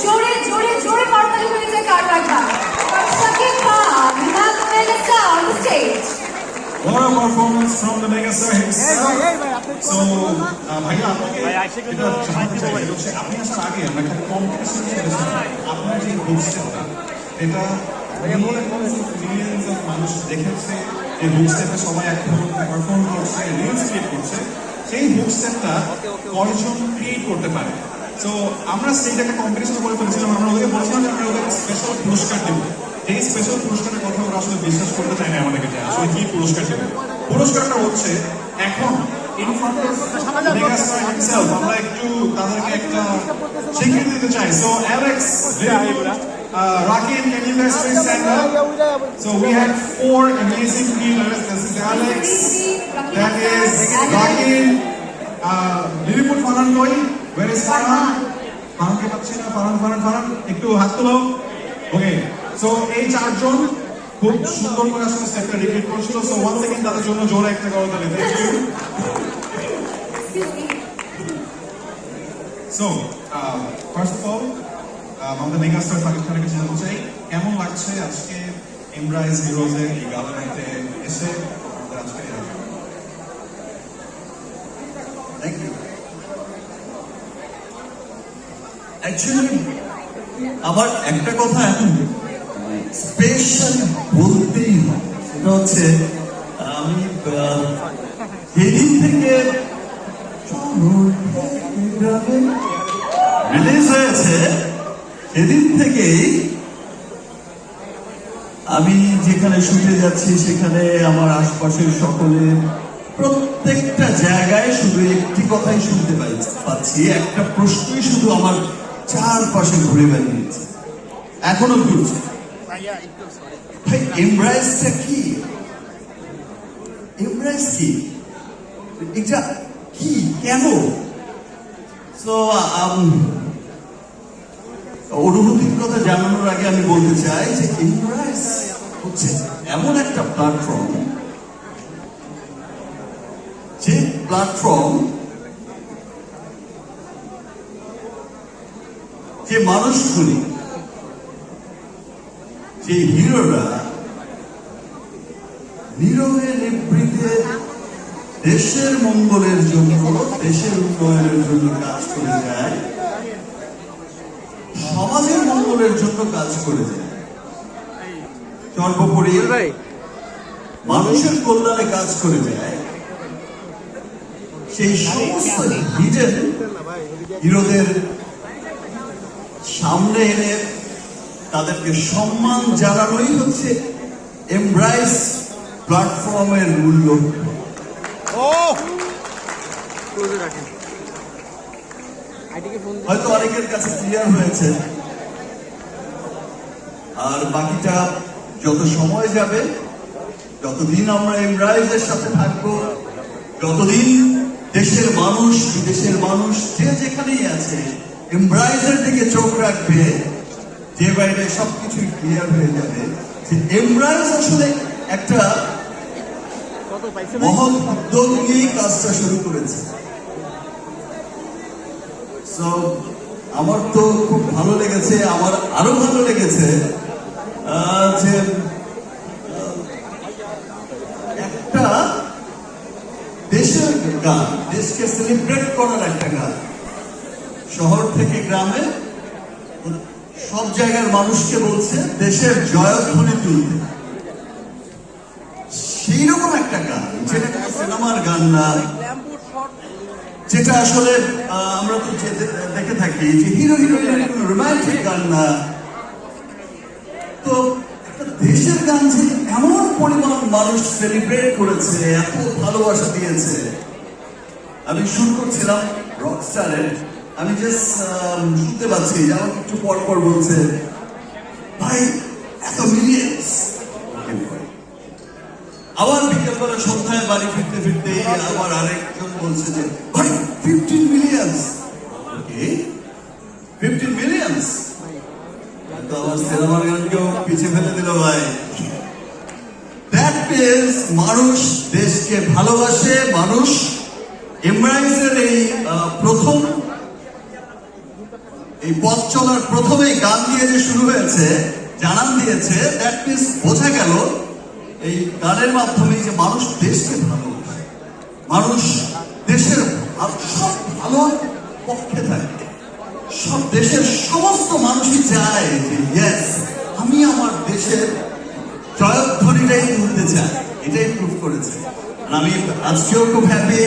জোরে জোরে জোরে করতালি হয়ে যায় কার লাগা Shakib Khan, we have the megastar on the stage. What a performance from the megastar himself. So, ভাইয়া আপনাকে এটা জানতে চাই হচ্ছে আপনি আসার আগে আমরা একটা কম্পিটিশন করেছিলাম আপনার যে বুক স্টেপটা এটা মিলিয়ন্স অফ মানুষ দেখেছে এই বুক স্টেপে সবাই এখন পারফর্ম করছে রিলস ক্রিয়েট করছে সেই বুক স্টেপটা কয়জন ক্রিয়েট করতে পারে সো আমরা সেইটা একটা কম্পিটিশন করে ফেলেছিলাম আমরা ওদেরকে বলছিলাম যে আমরা ওদের স্পেশাল পুরস্কার দেবো এই স্পেশাল পুরস্কারের কথা ওরা আসলে বিশ্বাস করতে চায় না আমাদেরকে যে আসলে কি পুরস্কার দেবে পুরস্কারটা হচ্ছে এখন in front of megastar himself আমরা একটু তাদেরকে একটা স্বীকৃতি দিতে চাই so Alex Rakin, can you guys please stand up? So we had 4 amazing leaders. This is Alex, that is Rakin, Lilliput Farhan Koi, where is Farhan? Farhan ke pache na Farhan ekটু হাত তুলো okay so এই চারজন খুব সুন্দর করে আসলে স্টেপটা repeat করছিল so once again তাদের জন্য জোরে একটা করতালি thank you so first of all আমাদের মেগাস্টার সাকিব খানকে জানাতে চাই কেমন লাগছে আজকে এমব্রাইজ হিরোজে এই গালাতে এসে আমাদের আজকে থ্যাংক ইউ অ্যাকচুয়ালি আবার একটা কথা এখন স্পেশালি বলতেই হয় সেটা হচ্ছে আমি যেদিন থেকে রিলিজ হয়েছে সেদিন থেকেই আমি যেখানে শুতে যাচ্ছি সেখানে আমার আশপাশের সকলে প্রত্যেকটা জায়গায় শুধু একটি কথাই শুনতে পাচ্ছি একটা প্রশ্নই শুধু আমার চারপাশে ঘুরে বেড়িয়েছে এখনো ঘুরছে ভাই এমব্রাইজটা কি এমব্রাইজ কি এটা কি কেন সো অনুভূতির কথা জানানোর আগে আমি বলতে চাই যে এমব্রাইজ হচ্ছে এমন একটা প্ল্যাটফর্ম যে প্ল্যাটফর্ম যে মানুষগুলি যে হিরোরা নীরবে নিবৃতে দেশের মঙ্গলের জন্য দেশের উন্নয়নের জন্য কাজ করে যায় সমাজের মঙ্গলের জন্য কাজ করে যায় সর্বোপরি মানুষের কল্যাণে কাজ করে যায় সেই সমস্ত হিডেন হিরোদের সামনে এনে তাদেরকে সম্মান জানানোই হচ্ছে এমব্রাইজ প্ল্যাটফর্মের মূল্য হয়তো অনেকের কাছে ক্লিয়ার হয়েছে আর বাকিটা যত সময় যাবে যতদিন আমরা এমব্রাইজের সাথে থাকবো যতদিন দেশের মানুষ বিদেশের মানুষ যে যেখানেই আছে এমব্রাইজের দিকে চোখ রাখবে যে বাইরে সবকিছুই ক্লিয়ার হয়ে যাবে যে এমব্রাইজ আসলে একটা মহৎ উদ্যোগ নিয়ে কাজটা শুরু করেছে সো আমার তো খুব ভালো লেগেছে আমার আরো ভালো লেগেছে যে একটা দেশের গান দেশকে সেলিব্রেট করার একটা গান শহর থেকে গ্রামে সব জায়গার মানুষকে বলছে দেশের জয়ধ্বনি তুলতে সেই রকম একটা গান যেটা সিনেমার গান না যেটা আসলে আমরা তো দেখে থাকি যে হিরো হিরোইনের রোমান্টিক গান না তো একটা দেশের গান যে এমন পরিমাণ মানুষ সেলিব্রেট করেছে এত ভালোবাসা দিয়েছে আমি শুরু করছিলাম রকস্টারের আমি জাস্ট শুনতে পাচ্ছি আমাকে একটু পর পর বলছে ভাই এত মিলিয়ন্স আবার বিকেলবেলা সন্ধ্যায় বাড়ি ফিরতে ফিরতে আবার আরেকজন বলছে যে ভাই 15 মিলিয়ন্স ওকে 15 মিলিয়ন্স তো আমার সিনেমার গানকেও পিছিয়ে ফেলে দিল ভাই দ্যাট মিনস মানুষ দেশকে ভালোবাসে মানুষ এমব্রাইজের এই প্রথম এই পথ চলার প্রথমেই গান দিয়ে যে শুরু হয়েছে, জানান দিয়েছে, দ্যাট মিন্স বোঝা গেল এই গানের মাধ্যমে যে মানুষ দেশকে ভালোবাসে, মানুষ দেশের সব ভালো পক্ষে থাকে, সব দেশের সমস্ত মানুষই চায় যে ইয়েস আমি আমার দেশের জয়ধ্বনিটাই তুলতে চাই, এটাই প্রুভ করেছে। আর আমি আজকেও খুব হ্যাপি